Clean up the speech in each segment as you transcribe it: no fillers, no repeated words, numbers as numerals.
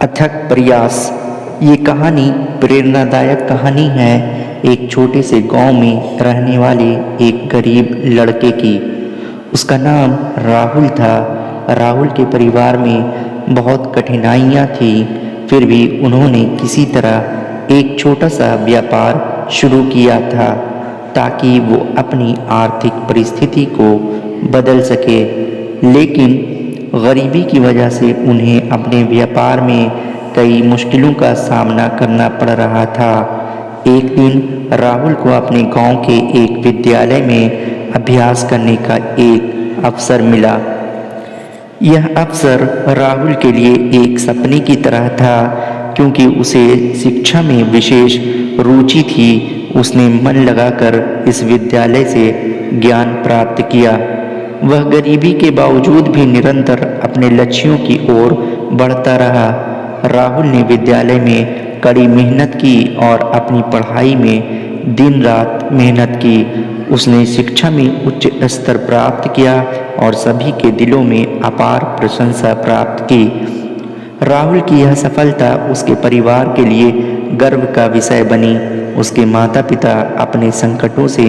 अथक प्रयास। ये कहानी प्रेरणादायक कहानी है एक छोटे से गांव में रहने वाले एक गरीब लड़के की। उसका नाम राहुल था। राहुल के परिवार में बहुत कठिनाइयाँ थी, फिर भी उन्होंने किसी तरह एक छोटा सा व्यापार शुरू किया था ताकि वो अपनी आर्थिक परिस्थिति को बदल सके। लेकिन गरीबी की वजह से उन्हें अपने व्यापार में कई मुश्किलों का सामना करना पड़ रहा था। एक दिन राहुल को अपने गांव के एक विद्यालय में अभ्यास करने का एक अवसर मिला। यह अवसर राहुल के लिए एक सपने की तरह था, क्योंकि उसे शिक्षा में विशेष रुचि थी। उसने मन लगाकर इस विद्यालय से ज्ञान प्राप्त किया। वह गरीबी के बावजूद भी निरंतर अपने लक्ष्यों की ओर बढ़ता रहा। राहुल ने विद्यालय में कड़ी मेहनत की और अपनी पढ़ाई में दिन रात मेहनत की। उसने शिक्षा में उच्च स्तर प्राप्त किया और सभी के दिलों में अपार प्रशंसा प्राप्त की। राहुल की यह सफलता उसके परिवार के लिए गर्व का विषय बनी। उसके माता पिता अपने संकटों से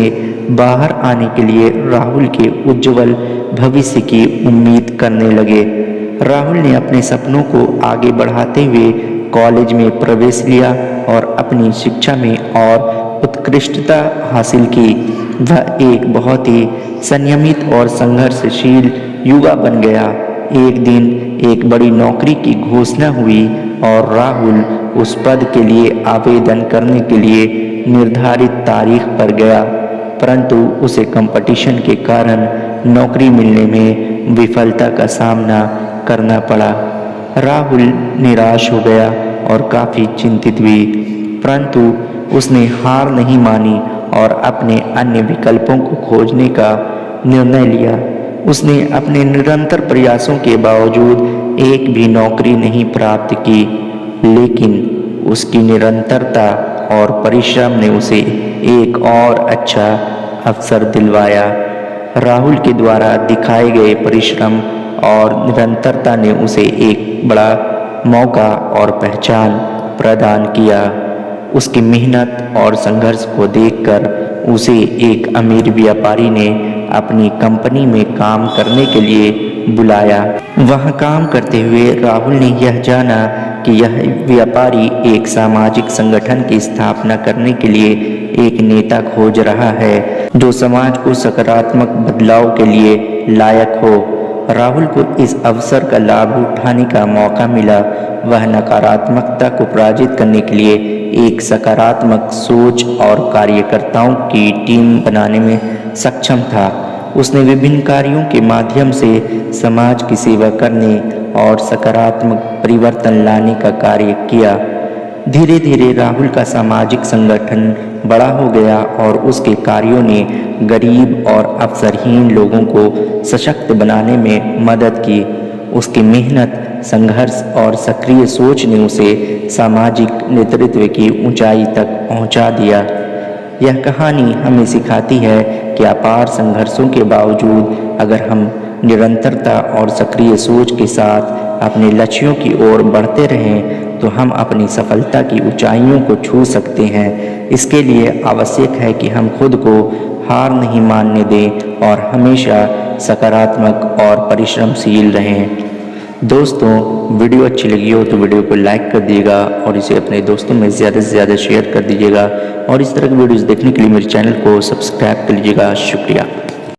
बाहर आने के लिए राहुल के उज्जवल भविष्य की उम्मीद करने लगे। राहुल ने अपने सपनों को आगे बढ़ाते हुए कॉलेज में प्रवेश लिया और अपनी शिक्षा में और उत्कृष्टता हासिल की। वह एक बहुत ही संयमित और संघर्षशील युवा बन गया। एक दिन एक बड़ी नौकरी की घोषणा हुई और राहुल उस पद के लिए आवेदन करने के लिए निर्धारित तारीख पर गया, परंतु उसे कंपटीशन के कारण नौकरी मिलने में विफलता का सामना करना पड़ा। राहुल निराश हो गया और काफ़ी चिंतित हुई, परंतु उसने हार नहीं मानी और अपने अन्य विकल्पों को खोजने का निर्णय लिया। उसने अपने निरंतर प्रयासों के बावजूद एक भी नौकरी नहीं प्राप्त की, लेकिन उसकी निरंतरता और परिश्रम ने उसे एक और अच्छा अवसर दिलवाया। राहुल के द्वारा दिखाए गए परिश्रम और निरंतरता ने उसे एक बड़ा मौका और पहचान प्रदान किया। उसकी मेहनत और संघर्ष को देखकर उसे एक अमीर व्यापारी ने अपनी कंपनी में काम करने के लिए बुलाया। वहाँ काम करते हुए राहुल ने यह जाना कि यह व्यापारी एक सामाजिक संगठन की स्थापना करने के लिए एक नेता खोज रहा है जो समाज को सकारात्मक बदलाव के लिए लायक हो। राहुल को इस अवसर का लाभ उठाने का मौका मिला। वह नकारात्मकता को पराजित करने के लिए एक सकारात्मक सोच और कार्यकर्ताओं की टीम बनाने में सक्षम था। उसने विभिन्न कार्यों के माध्यम से समाज की सेवा करने और सकारात्मक परिवर्तन लाने का कार्य किया। धीरे धीरे राहुल का सामाजिक संगठन बड़ा हो गया और उसके कार्यों ने गरीब और अवसरहीन लोगों को सशक्त बनाने में मदद की। उसकी मेहनत, संघर्ष और सक्रिय सोच ने उसे सामाजिक नेतृत्व की ऊंचाई तक पहुंचा दिया। यह कहानी हमें सिखाती है कि अपार संघर्षों के बावजूद अगर हम निरंतरता और सक्रिय सोच के साथ अपने लक्ष्यों की ओर बढ़ते रहें तो हम अपनी सफलता की ऊंचाइयों को छू सकते हैं। इसके लिए आवश्यक है कि हम खुद को हार नहीं मानने दें और हमेशा सकारात्मक और परिश्रमशील रहें। दोस्तों, वीडियो अच्छी लगी हो तो वीडियो को लाइक कर दिएगा और इसे अपने दोस्तों में ज़्यादा से ज़्यादा शेयर कर दीजिएगा और इस तरह की वीडियोज़ देखने के लिए मेरे चैनल को सब्सक्राइब कर लीजिएगा। शुक्रिया।